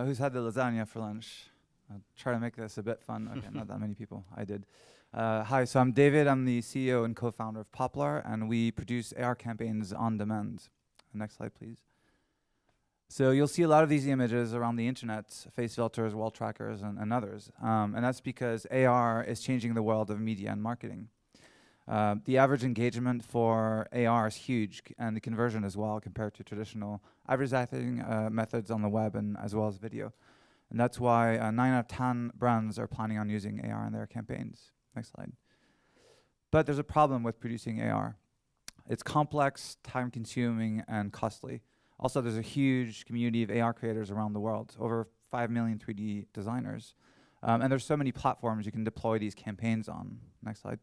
Who's had the lasagna for lunch? I'll try to make this a bit fun. Okay, not that many people. I did. Hi, so I'm David. I'm the CEO and co-founder of Poplar, and we produce AR campaigns on demand. Next slide, please. So you'll see a lot of these images around the internet, face filters, wall trackers, and others. And that's because AR is changing the world of media and marketing. The average engagement for AR is huge, and the conversion as well compared to traditional advertising methods on the web and as well as video. And that's why 9 out of 10 brands are planning on using AR in their campaigns. Next slide. But there's a problem with producing AR. It's complex, time-consuming, and costly. Also, there's a huge community of AR creators around the world, over 5 million 3D designers. And there's so many platforms you can deploy these campaigns on. Next slide.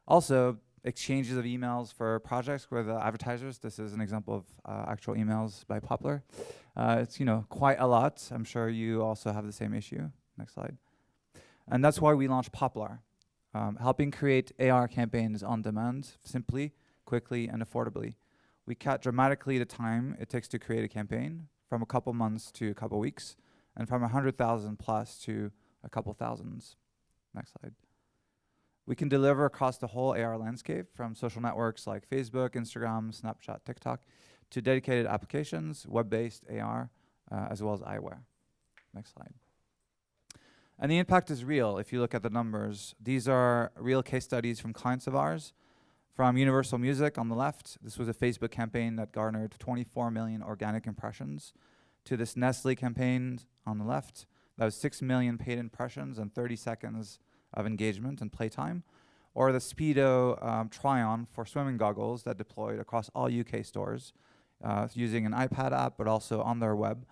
Also, exchanges of emails for projects with advertisers. This is an example of actual emails by Poplar. It's quite a lot. I'm sure you also have the same issue. Next slide. And that's why we launched Poplar, helping create AR campaigns on demand, simply, quickly, and affordably. We cut dramatically the time it takes to create a campaign from a couple months to a couple weeks, and from 100,000 plus to a couple thousands. Next slide. We can deliver across the whole AR landscape, from social networks like Facebook, Instagram, Snapchat, TikTok, to dedicated applications, web-based AR, as well as eyewear. Next slide. And the impact is real if you look at the numbers. These are real case studies from clients of ours. From Universal Music on the left, this was a Facebook campaign that garnered 24 million organic impressions, to this Nestle campaign on the left, that was 6 million paid impressions and 30 seconds of engagement and playtime, or the Speedo try-on for swimming goggles that deployed across all UK stores using an iPad app, but also on their web.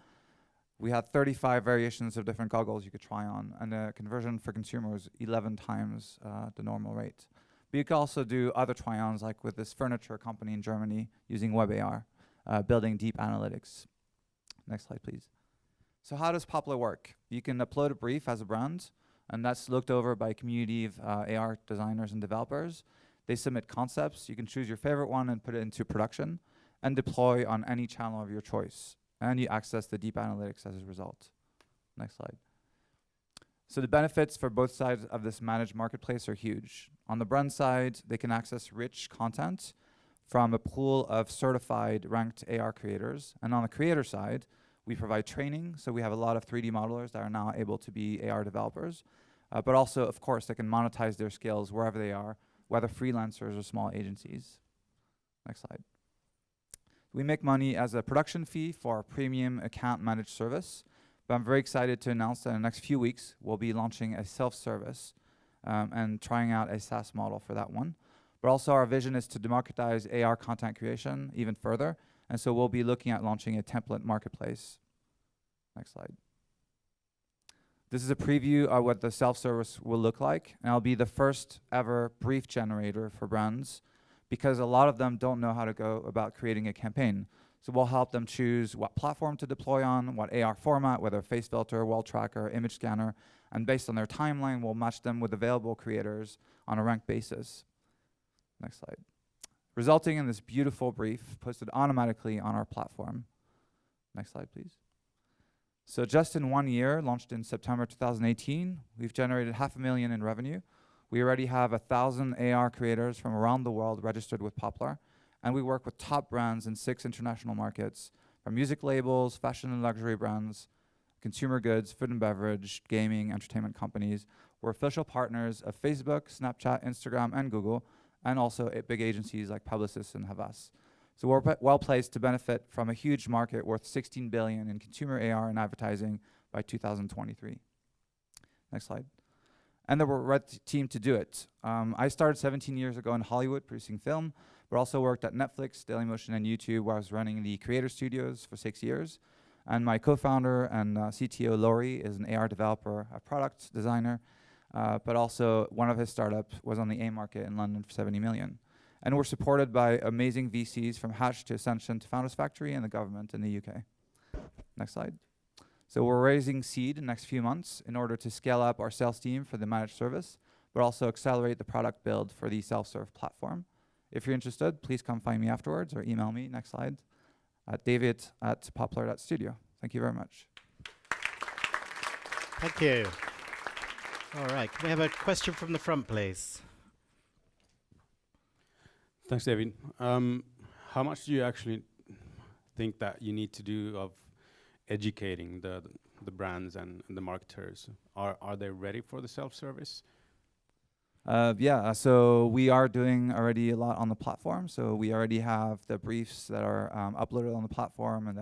We had 35 variations of different goggles you could try on, and the conversion for consumers 11 times the normal rate. But you could also do other try-ons, like with this furniture company in Germany using web AR, building deep analytics. Next slide, please. So how does Poplar work? You can upload a brief as a brand, and that's looked over by a community of AR designers and developers. They submit concepts. You can choose your favorite one and put it into production and deploy on any channel of your choice. And you access the deep analytics as a result. Next slide. So the benefits for both sides of this managed marketplace are huge. On the brand side, they can access rich content from a pool of certified ranked AR creators. And on the creator side, we provide training, so we have a lot of 3D modelers that are now able to be AR developers, but also, of course, they can monetize their skills wherever they are, whether freelancers or small agencies. Next slide. We make money as a production fee for our premium account managed service, but I'm very excited to announce that in the next few weeks, we'll be launching a self-service and trying out a SaaS model for that one. But also our vision is to democratize AR content creation even further, and so we'll be looking at launching a template marketplace. Next slide. This is a preview of what the self-service will look like, and I'll be the first ever brief generator for brands, because a lot of them don't know how to go about creating a campaign. So we'll help them choose what platform to deploy on, what AR format, whether face filter, wall tracker, image scanner, and based on their timeline, we'll match them with available creators on a ranked basis. Next slide. Resulting in this beautiful brief posted automatically on our platform. Next slide, please. So just in 1 year, launched in September 2018, we've generated $500,000 in revenue. We already have 1,000 AR creators from around the world registered with Poplar, and we work with top brands in 6 international markets, from music labels, fashion and luxury brands, consumer goods, food and beverage, gaming, entertainment companies. We're official partners of Facebook, Snapchat, Instagram, and Google, and also big agencies like Publicis and Havas. So we're well placed to benefit from a huge market worth $16 billion in consumer AR and advertising by 2023. Next slide. And then we're the right team to do it. I started 17 years ago in Hollywood producing film, but also worked at Netflix, Dailymotion, and YouTube, where I was running the creator studios for 6 years. And my co-founder and CTO, Laurie, is an AR developer, a product designer, but also one of his startups was on the AIM market in London for 70 million. And we're supported by amazing VCs from Hatch to Ascension to Founders Factory and the government in the UK. Next slide. So we're raising seed in the next few months in order to scale up our sales team for the managed service, but also accelerate the product build for the self-serve platform. If you're interested, please come find me afterwards or email me, next slide, at david@poplar.studio. Thank you very much. Thank you. All right, can we have a question from the front, please? Thanks, David. How much do you actually think that you need to do of educating the brands and the marketers? Are they ready for the self-service? So we are doing already a lot on the platform. So we already have the briefs that are uploaded on the platform and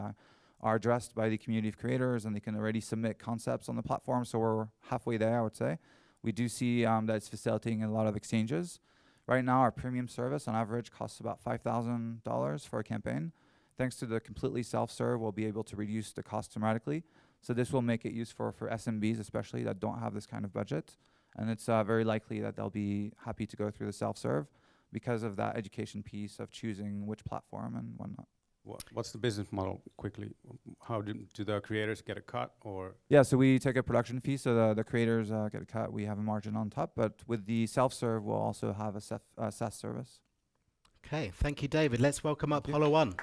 are addressed by the community of creators, and they can already submit concepts on the platform. So we're halfway there, I would say. We do see that it's facilitating a lot of exchanges. Right now, our premium service on average costs about $5,000 for a campaign. Thanks to the completely self-serve, we'll be able to reduce the cost dramatically. So this will make it useful for SMBs, especially that don't have this kind of budget. And it's very likely that they'll be happy to go through the self-serve because of that education piece of choosing which platform and whatnot. What's the business model quickly? How do the creators get a cut or? Yeah, so we take a production fee, so the creators get a cut. We have a margin on top, but with the self-serve, we'll also have a SaaS service. Okay, thank you, David. Let's welcome up Hollow One.